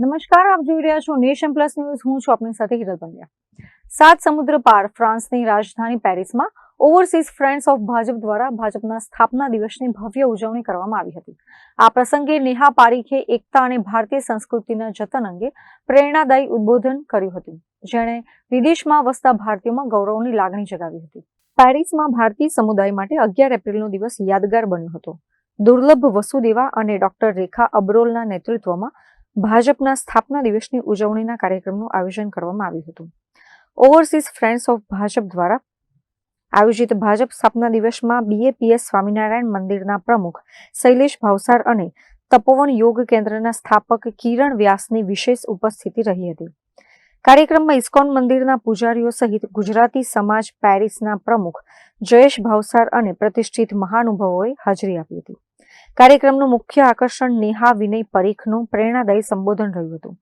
નમસ્કાર, આપ જોઈ રહ્યા છો નેશન પ્લસ ન્યૂઝ. હું છું આપની સાથે હિરલ પંડ્યા. 7 સમુદ્ર પાર ફ્રાન્સની રાજધાની પેરિસમાં ઓવરસીઝ ફ્રેન્ડ્સ ઓફ ભાજપ દ્વારા ભાજપના સ્થાપના દિવસની ભવ્ય ઉજવણી કરવામાં આવી હતી. આ પ્રસંગે નેહા પારીખે એકતા અને ભારતીય સંસ્કૃતિના જતન અંગે પ્રેરણાદાયી ઉદ્બોધન કર્યું હતું, જેણે વિદેશમાં વસતા ભારતીયોમાં ગૌરવની લાગણી જગાવી હતી. પેરિસમાં ભારતીય સમુદાય માટે 11 એપ્રિલનો દિવસ યાદગાર બન્યો હતો. દુર્લભ વસુદેવા અને ડોક્ટર રેખા અબરોલના નેતૃત્વમાં ભાજપના સ્થાપના દિવસની ઉજવણીના કાર્યક્રમનું આયોજન કરવામાં આવ્યું હતું. ઓવરસીઝ ફ્રેન્ડ્સ ઓફ ભાજપ દ્વારા આયોજિત ભાજપ સ્થાપના દિવસમાં BAPS સ્વામિનારાયણ મંદિરના પ્રમુખ શૈલેષ ભાવસાર અને તપોવન યોગ કેન્દ્રના સ્થાપક કિરણ વ્યાસની વિશેષ ઉપસ્થિતિ રહી હતી. કાર્યક્રમમાં ઇસ્કોન મંદિરના પૂજારીઓ સહિત ગુજરાતી સમાજ પેરિસના પ્રમુખ જયેશ ભાવસાર અને પ્રતિષ્ઠિત મહાનુભાવોએ હાજરી આપી હતી. કાર્યક્રમનું મુખ્ય આકર્ષણ નેહા વિનય પરીખનું પ્રેરણાદાયી સંબોધન રહ્યું હતું.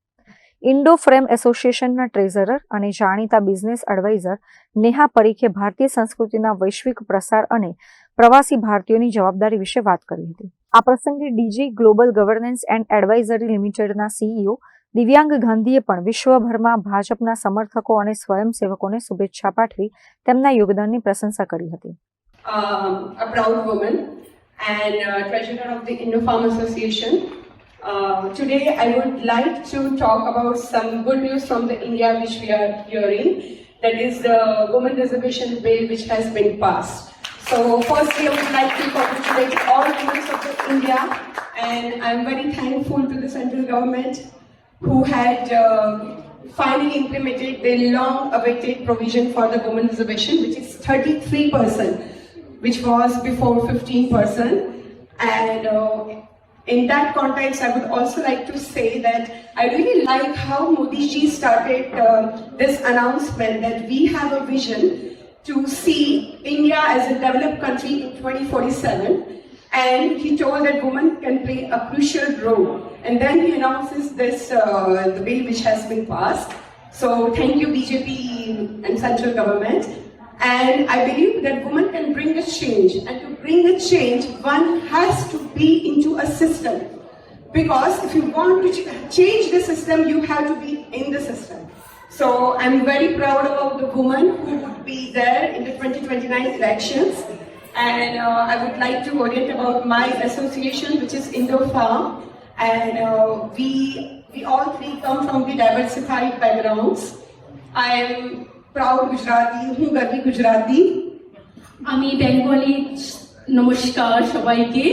ઇન્ડો ફ્રેમ એસોસિએશનના ટ્રેઝરર અને જાણીતા બિઝનેસ એડવાઇઝર નેહા પરીખે ભારતીય સંસ્કૃતિના વૈશ્વિક પ્રસાર અને પ્રવાસી ભારતીયોની જવાબદારી વિશે વાત કરી હતી. આ પ્રસંગે DG global governance and advisory લિમિટેડના CEO દિવ્યાંગ ગાંધીએ પણ વિશ્વભરમાં ભાજપના સમર્થકો અને સ્વયંસેવકોને શુભેચ્છા પાઠવી તેમના યોગદાનની પ્રશંસા કરી હતી. A proud woman and treasurer of the Indo-Farm Association. Today I would like to talk about some good news from the India which we are hearing. That is the Women Reservation Bill which has been passed. So firstly I would like to congratulate all women of the India, and I am very thankful to the central government who had finally implemented the long-awaited provision for the women reservation, which is 33%, which was before 15%. And in that context, I would also like to say that I really like how Modi ji started this announcement that we have a vision to see India as a developed country in 2047. And he told that women can play a crucial role. And then he announces this, the bill which has been passed. So thank you BJP and central government. And I believe that women can bring a change. And to bring a change, one has to be into a system. Because if you want to change the system, you have to be in the system. So I'm very proud about the women who would be there in the 2029 elections. And I would like to orient about my association, which is Indo-Farm. And we all three come from the diversified backgrounds. I am proud Gujarati, hu garvi Gujarati. Ami Bengali, namaskar sabaike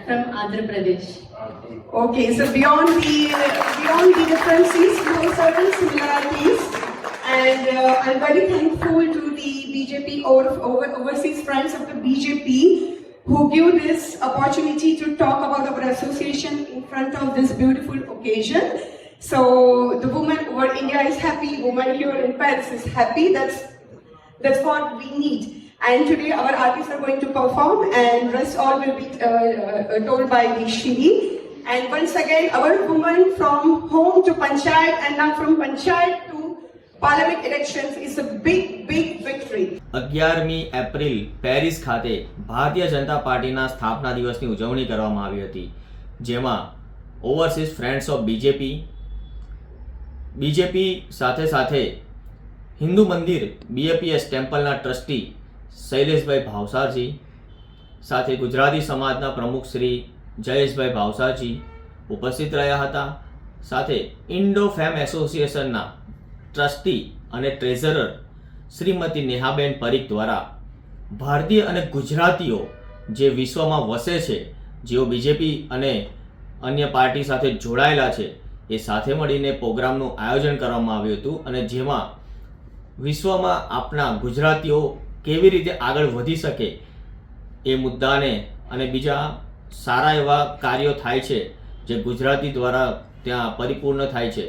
from Andhra Pradesh. Okay, so beyond the differences, we have certain similarities. And I'm very thankful to the BJP overseas friends of the BJP who give this opportunity to talk about our association in front of this beautiful occasion. So the women over India is happy, women here in Paris is happy. That's what we need. And today our artists are going to perform, and rest all will be told by the Shri. And once again, our women from home to Panchayat and now from Panchayat to Parliament elections is a big victory. 11મી April Paris ખાતે ભારતીય જનતા પાર્ટીના સ્થાપના દિવસની ઉજવણી કરવામાં આવી હતી, જેમાં ઓવરસીઝ ફ્રેન્ડ્સ ઓફ બીજેપી સાથે સાથે હિન્દુ મંદિર BAPS ટેમ્પલના ટ્રસ્ટી શૈલેષભાઈ ભાવસારજી સાથે ગુજરાતી સમાજના પ્રમુખ શ્રી જયેશભાઈ ભાવસારજી ઉપસ્થિત રહ્યા હતા. સાથે ઇન્ડો ફેમ એસોસિએશનના ટ્રસ્ટી અને ટ્રેઝરર શ્રીમતી નેહાબેન પરીખ દ્વારા ભારતીય અને ગુજરાતીઓ જે વિશ્વમાં વસે છે, જેઓ BJP અને અન્ય પાર્ટી સાથે જોડાયેલા છે, એ સાથે મળીને પ્રોગ્રામનું આયોજન કરવામાં આવ્યું હતું. અને જેમાં વિશ્વમાં આપણા ગુજરાતીઓ કેવી રીતે આગળ વધી શકે એ મુદ્દાને અને બીજા સારા એવા કાર્યો થાય છે જે ગુજરાતી દ્વારા ત્યાં પરિપૂર્ણ થાય છે,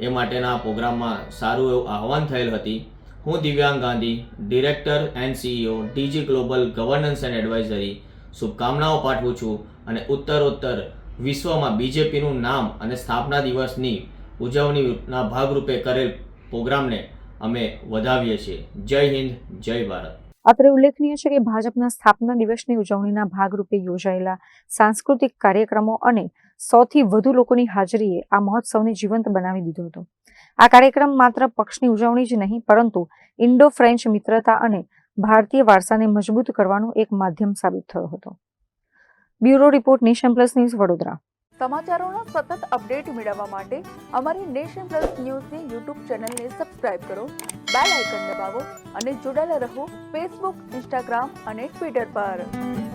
એ માટેના પ્રોગ્રામમાં સારું એવું આહ્વાન થયેલ હતી. હું દિવ્યાંગ Gandhi, director and CEO DG global governance and advisory શુભકામનાઓ પાઠવું છું અને ઉત્તરોત્તર વિશ્વમાં BJPનું નામ અને સ્થાપના દિવસની ઉજવણીના ભાગરૂપે કરેલ પ્રોગ્રામને અમે વધાવીએ છીએ. જય હિન્દ, જય ભારત. અત્રે ઉલ્લેખનીય છે કે ભાજપના સ્થાપના દિવસની ઉજવણીના ભાગરૂપે યોજાયેલા સાંસ્કૃતિક કાર્યક્રમો અને 100થી વધુ લોકોની હાજરીએ આ મહોત્સવને જીવંત બનાવી દીધો હતો. આ કાર્યક્રમ માત્ર પક્ષની ઉજવણી જ નહીં, પરંતુ ઇન્ડો ફ્રેન્ચ મિત્રતા અને ભારતીય વારસાને મજબૂત કરવાનું એક માધ્યમ સાબિત થયો હતો. Bureau report, Nation Plus News, Vadodara. સમાચારોના સતત અપડેટ મેળવવા માટે અમારી નેશન પ્લસ ન્યૂઝની યુટ્યુબ ચેનલને સબસ્ક્રાઇબ કરો, બેલ આઇકન દબાવો અને જોડાયેલા રહો ફેસબુક, ઇન્સ્ટાગ્રામ અને ટ્વિટર પર.